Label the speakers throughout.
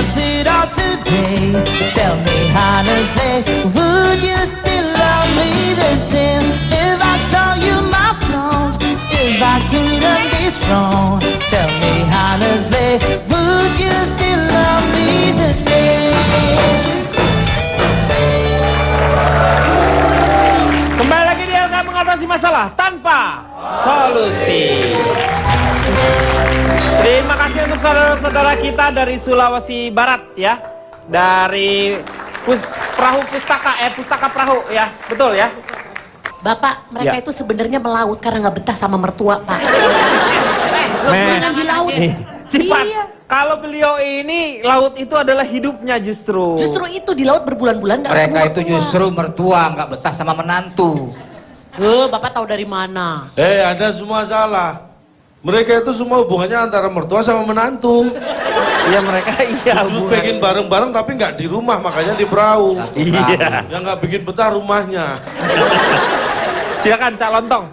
Speaker 1: was it all today? Tell me honestly, would you still love me the same? If I saw you my flaws, if I couldn't be strong, tell me honestly, would you still love me the same?
Speaker 2: Kembali lagi dia akan mengatasi masalah tanpa solusi. Terima kasih untuk saudara-saudara kita dari Sulawesi Barat ya. Dari Pustaka Perahu ya. Betul ya?
Speaker 3: Bapak, mereka
Speaker 2: Ya.
Speaker 3: itu sebenarnya melaut karena nggak betah sama mertua, Pak.
Speaker 2: Men.
Speaker 3: Di laut.
Speaker 2: Cipat,
Speaker 3: Iya.
Speaker 2: kalau beliau ini laut itu adalah hidupnya justru.
Speaker 3: Justru itu di laut berbulan-bulan nggak
Speaker 4: Mereka
Speaker 3: ketemu
Speaker 4: itu
Speaker 3: mertua.
Speaker 4: justru mertua, nggak betah sama menantu.
Speaker 3: Bapak tahu dari mana?
Speaker 5: Anda semua salah. Mereka itu semua hubungannya antara mertua sama menantu.
Speaker 2: Iya mereka iya.
Speaker 5: Terus
Speaker 2: hubungan.
Speaker 5: bikin bareng-bareng tapi nggak di rumah, makanya di perahu.
Speaker 4: Satu
Speaker 2: Iya.
Speaker 4: perahu.
Speaker 5: Yang nggak bikin betah rumahnya.
Speaker 2: Silakan Cak Lontong.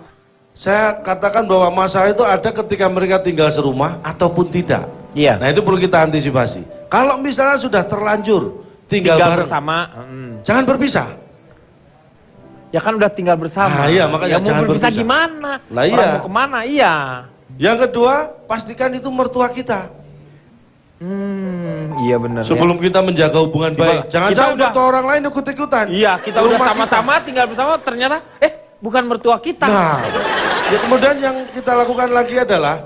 Speaker 5: Saya katakan bahwa masalah itu ada ketika mereka tinggal serumah ataupun tidak.
Speaker 2: Iya.
Speaker 5: Nah itu perlu kita antisipasi. Kalau misalnya sudah terlanjur tinggal bareng,
Speaker 2: bersama.
Speaker 5: jangan berpisah.
Speaker 2: Ya kan udah tinggal bersama.
Speaker 5: Ah, iya, makanya
Speaker 2: ya, mau
Speaker 5: jangan
Speaker 2: berpisah
Speaker 5: berpisah.
Speaker 2: gimana?
Speaker 5: Lah, iya.
Speaker 2: Orang mau kemana? Iya.
Speaker 5: Yang kedua, pastikan itu mertua kita.
Speaker 2: Iya benar.
Speaker 5: Sebelum kita menjaga hubungan baik, jangan
Speaker 2: kita
Speaker 5: jangan
Speaker 2: udah-
Speaker 5: mertua orang lain ikut-ikutan.
Speaker 2: Iya, kita udah
Speaker 5: Rumah
Speaker 2: sama-sama tinggal bersama, ternyata bukan mertua kita.
Speaker 5: Nah, ya kemudian yang kita lakukan lagi adalah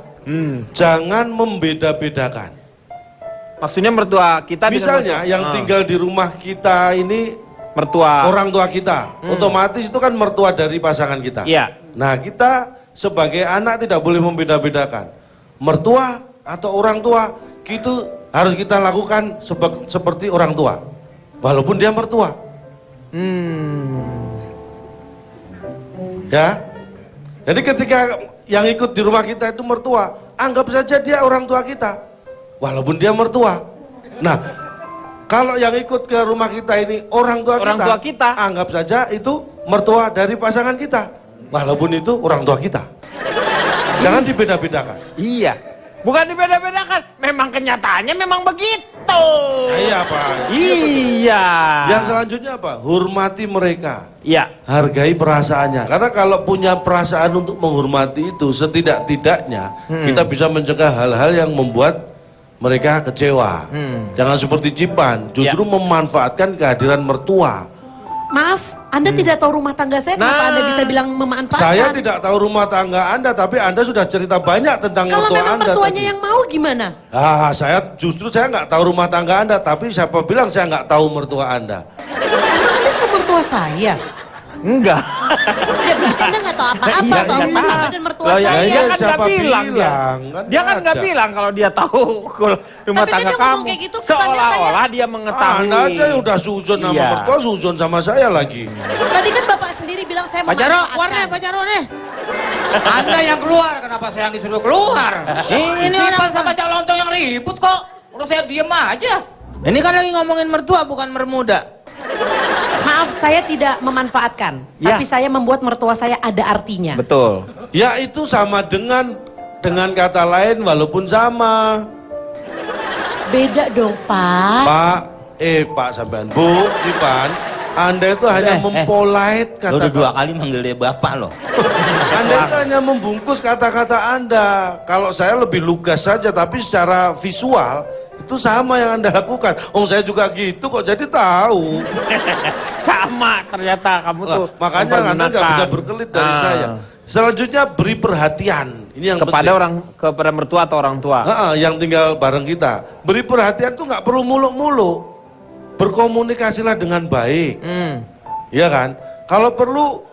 Speaker 5: jangan membeda-bedakan.
Speaker 2: Maksudnya mertua kita dengan
Speaker 5: Misalnya
Speaker 2: mertua-
Speaker 5: yang tinggal di rumah kita ini
Speaker 2: mertua
Speaker 5: orang tua kita, otomatis itu kan mertua dari pasangan kita.
Speaker 2: Iya.
Speaker 5: Nah, kita sebagai anak tidak boleh membeda-bedakan. Mertua atau orang tua, itu harus kita lakukan seperti orang tua. Walaupun dia mertua. Ya. Jadi ketika yang ikut di rumah kita itu mertua, anggap saja dia orang tua kita. Walaupun dia mertua. Nah, kalau yang ikut ke rumah kita ini orang tua kita, anggap saja itu mertua dari pasangan kita. Walaupun itu orang tua kita. Jangan dibeda-bedakan.
Speaker 2: Iya. Bukan dibeda-bedakan, memang kenyataannya memang begitu.
Speaker 5: Nah, iya Pak.
Speaker 2: Iya.
Speaker 5: Yang selanjutnya apa? Hormati mereka.
Speaker 2: Iya.
Speaker 5: Hargai perasaannya. Karena kalau punya perasaan untuk menghormati itu, setidak-tidaknya kita bisa mencegah hal-hal yang membuat mereka kecewa. Jangan seperti Cipan, justru memanfaatkan kehadiran mertua.
Speaker 3: Maaf, Anda tidak tahu rumah tangga saya, kenapa Anda bisa bilang memanfaatkan?
Speaker 5: Saya tidak tahu rumah tangga Anda, tapi Anda sudah cerita banyak tentang
Speaker 3: Kalau
Speaker 5: mertua
Speaker 3: memang
Speaker 5: Anda.
Speaker 3: mertuanya yang mau gimana?
Speaker 5: Saya nggak tahu rumah tangga Anda, tapi siapa bilang saya nggak tahu mertua Anda?
Speaker 3: Emang Anda itu mertua saya?
Speaker 2: Enggak.
Speaker 3: Ya berarti Anda nggak tahu apa-apa
Speaker 2: Iya,
Speaker 3: soal
Speaker 2: iya,
Speaker 3: rumah
Speaker 2: tahu.
Speaker 3: tangga dan mertua
Speaker 2: Loh, ya,
Speaker 3: saya.
Speaker 2: dia kan nggak
Speaker 5: siapa
Speaker 2: bilang dia.
Speaker 5: bilang? Kan
Speaker 2: Dia kan nggak
Speaker 5: ada.
Speaker 2: bilang kalau dia tahu kalau rumah
Speaker 3: Tapi
Speaker 2: tangga
Speaker 3: dia ngomong
Speaker 2: kamu.
Speaker 3: kayak gitu, kesannya
Speaker 2: Seolah-olah dia mengetahui.
Speaker 5: Anda aja yang udah suzon sama
Speaker 2: Iya.
Speaker 5: mertua, suzon sama saya lagi.
Speaker 3: Tadi kan Bapak sendiri bilang saya
Speaker 4: Pak Jarwo,
Speaker 3: memanfaatkan.
Speaker 4: keluar nih, Pak Jarwo nih. Anda yang keluar, kenapa saya yang disuruh keluar? Ini Cipan sama Cak Lontong yang ribut kok. Udah saya diem aja. Ini kan lagi ngomongin mertua bukan mermuda.
Speaker 3: Maaf, saya tidak memanfaatkan,
Speaker 2: Ya.
Speaker 3: tapi saya membuat mertua saya ada artinya.
Speaker 2: Betul.
Speaker 5: Ya itu sama dengan kata lain walaupun sama.
Speaker 3: Beda dong, Pak.
Speaker 5: Pak sampean, Bu, Cipan, Anda itu hanya mempolite
Speaker 6: Lo udah 2
Speaker 5: kata-kata.
Speaker 6: kali manggil dia bapak loh.
Speaker 5: Anda itu hanya membungkus kata-kata Anda. Kalau saya lebih lugas saja, tapi secara visual itu sama yang Anda lakukan. Saya juga gitu kok, jadi tahu.
Speaker 2: Sama ternyata kamu tuh.
Speaker 5: Makanya Anda nggak bisa
Speaker 2: mempergunakan.
Speaker 5: berkelit dari saya. Selanjutnya beri perhatian. Ini yang
Speaker 2: Kepada
Speaker 5: penting.
Speaker 2: kepada mertua atau orang tua.
Speaker 5: Yang tinggal bareng kita. Beri perhatian tuh nggak perlu muluk-muluk. Berkomunikasilah dengan baik. Iya kan? Kalau perlu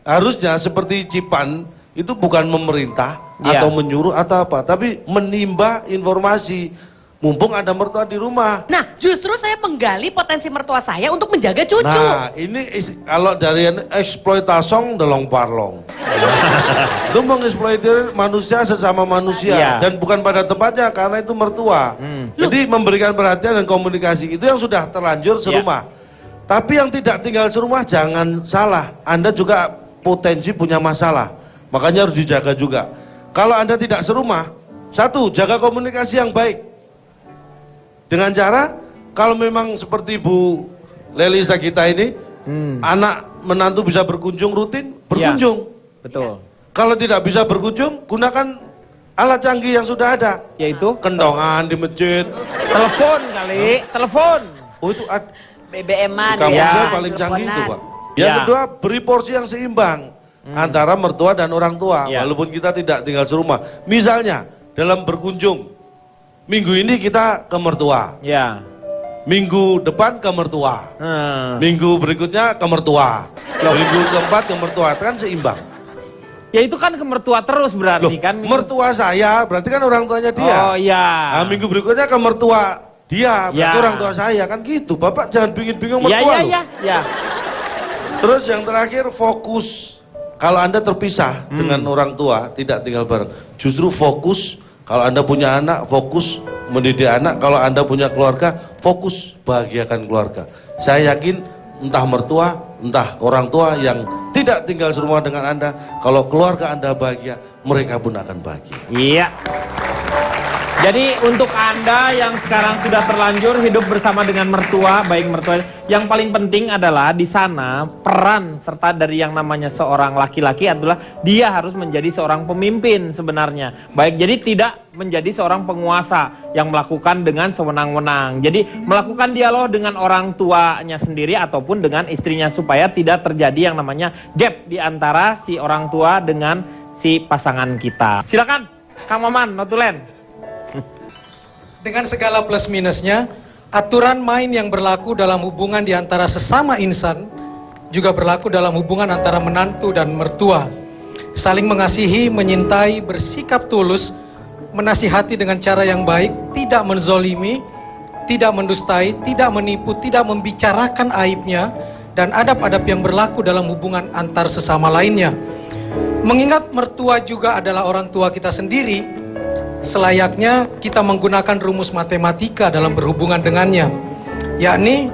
Speaker 5: harusnya seperti Cipan itu bukan memerintah
Speaker 2: Iya.
Speaker 5: atau menyuruh atau apa, tapi menimba informasi. Mumpung ada mertua di rumah.
Speaker 3: Nah, justru saya menggali potensi mertua saya untuk menjaga cucu.
Speaker 5: Nah, ini kalau dari eksploitasong delong parlong. Itu mengeksploitasi manusia sesama manusia
Speaker 2: Iya.
Speaker 5: dan bukan pada tempatnya karena itu mertua. Jadi memberikan perhatian dan komunikasi itu yang sudah terlanjur serumah. Tapi yang tidak tinggal serumah jangan salah. Anda juga potensi punya masalah. Makanya harus dijaga juga. Kalau Anda tidak serumah, satu, jaga komunikasi yang baik. Dengan cara kalau memang seperti Bu Lelisa kita ini, anak menantu bisa berkunjung rutin, berkunjung.
Speaker 2: Ya, betul.
Speaker 5: Kalau tidak bisa berkunjung, gunakan alat canggih yang sudah ada.
Speaker 2: Yaitu?
Speaker 5: Kendongan di masjid.
Speaker 2: Telepon kali, telepon.
Speaker 5: Oh itu
Speaker 6: BBM-an
Speaker 5: kamu
Speaker 6: ya.
Speaker 5: saya paling canggih itu Pak. Yang
Speaker 2: Ya.
Speaker 5: kedua, beri porsi yang seimbang antara mertua dan orang tua.
Speaker 2: Ya.
Speaker 5: Walaupun kita tidak tinggal serumah. Misalnya, dalam berkunjung, minggu ini kita ke mertua.
Speaker 2: Ya.
Speaker 5: Minggu depan ke mertua. Minggu berikutnya ke mertua. Minggu keempat ke mertua. Kan seimbang.
Speaker 2: Ya itu kan ke mertua terus berarti kan.
Speaker 5: Mertua saya, berarti kan orang tuanya dia.
Speaker 2: Oh iya.
Speaker 5: Nah, minggu berikutnya ke mertua dia, berarti
Speaker 2: Ya.
Speaker 5: orang tua saya. Kan gitu, Bapak jangan bingung-bingung
Speaker 2: Ya,
Speaker 5: mertua
Speaker 2: ya,
Speaker 5: loh.
Speaker 2: ya.
Speaker 5: Terus yang terakhir fokus. Kalau Anda terpisah dengan orang tua, tidak tinggal bareng. Justru fokus, kalau Anda punya anak, fokus mendidik anak. Kalau Anda punya keluarga, fokus bahagiakan keluarga. Saya yakin entah mertua, entah orang tua yang tidak tinggal serumah dengan Anda, kalau keluarga Anda bahagia, mereka pun akan bahagia.
Speaker 2: Iya. Jadi untuk Anda yang sekarang sudah terlanjur hidup bersama dengan mertua, baik mertua, yang paling penting adalah di sana peran serta dari yang namanya seorang laki-laki adalah dia harus menjadi seorang pemimpin sebenarnya. Baik, jadi tidak menjadi seorang penguasa yang melakukan dengan sewenang-wenang. Jadi melakukan dialog dengan orang tuanya sendiri ataupun dengan istrinya supaya tidak terjadi yang namanya gap di antara si orang tua dengan si pasangan kita. Silakan Kang Maman, Notulen.
Speaker 7: Dengan segala plus minusnya, aturan main yang berlaku dalam hubungan di antara sesama insan juga berlaku dalam hubungan antara menantu dan mertua. Saling mengasihi, menyintai, bersikap tulus, menasihati dengan cara yang baik, tidak menzolimi, tidak mendustai, tidak menipu, tidak membicarakan aibnya, dan adab-adab yang berlaku dalam hubungan antar sesama lainnya. Mengingat mertua juga adalah orang tua kita sendiri, selayaknya kita menggunakan rumus matematika dalam berhubungan dengannya, yakni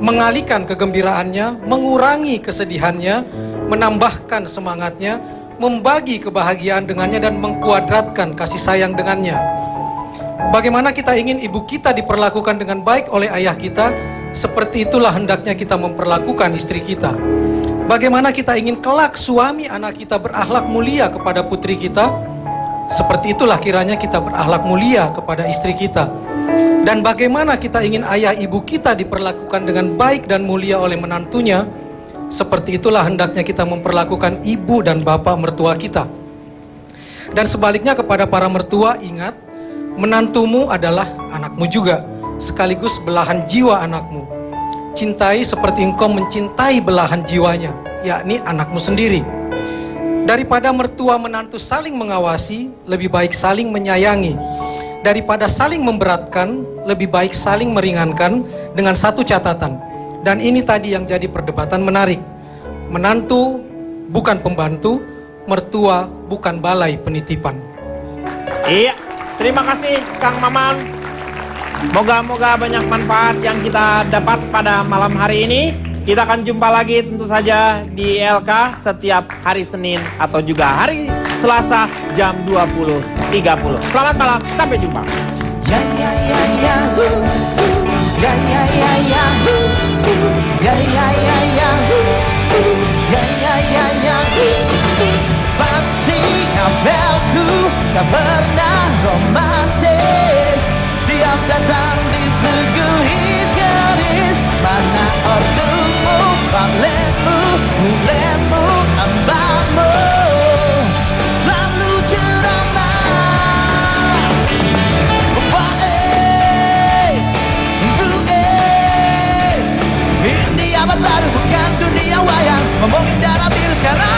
Speaker 7: mengalihkan kegembiraannya, mengurangi kesedihannya, menambahkan semangatnya, membagi kebahagiaan dengannya, dan mengkuadratkan kasih sayang dengannya. Bagaimana kita ingin ibu kita diperlakukan dengan baik oleh ayah kita, seperti itulah hendaknya kita memperlakukan istri kita. Bagaimana kita ingin kelak suami anak kita berakhlak mulia kepada putri kita, seperti itulah kiranya kita berakhlak mulia kepada istri kita. Dan bagaimana kita ingin ayah ibu kita diperlakukan dengan baik dan mulia oleh menantunya, seperti itulah hendaknya kita memperlakukan ibu dan bapak mertua kita. Dan sebaliknya kepada para mertua, ingat, menantumu adalah anakmu juga, sekaligus belahan jiwa anakmu. Cintai seperti engkau mencintai belahan jiwanya, yakni anakmu sendiri. Daripada mertua menantu saling mengawasi, lebih baik saling menyayangi. Daripada saling memberatkan, lebih baik saling meringankan, dengan satu catatan. Dan ini tadi yang jadi perdebatan menarik. Menantu bukan pembantu, mertua bukan balai penitipan.
Speaker 2: Iya, terima kasih Kang Maman. Moga-moga banyak manfaat yang kita dapat pada malam hari ini. Kita akan jumpa lagi tentu saja di LK setiap hari Senin atau juga hari Selasa jam 20.30. Selamat malam, sampai jumpa.
Speaker 1: Ya ya ya ya, ya ya ya ya, ya ya ya ya, ya ya ya ya. Pasti apelku tak pernah romantis. Tiap datang disuguhi garis, mana ortumu, panglemu, mulemu, ambamu, selalu ceramah. Ini abad baru bukan dunia wayang, ngomongin darah biru sekarang.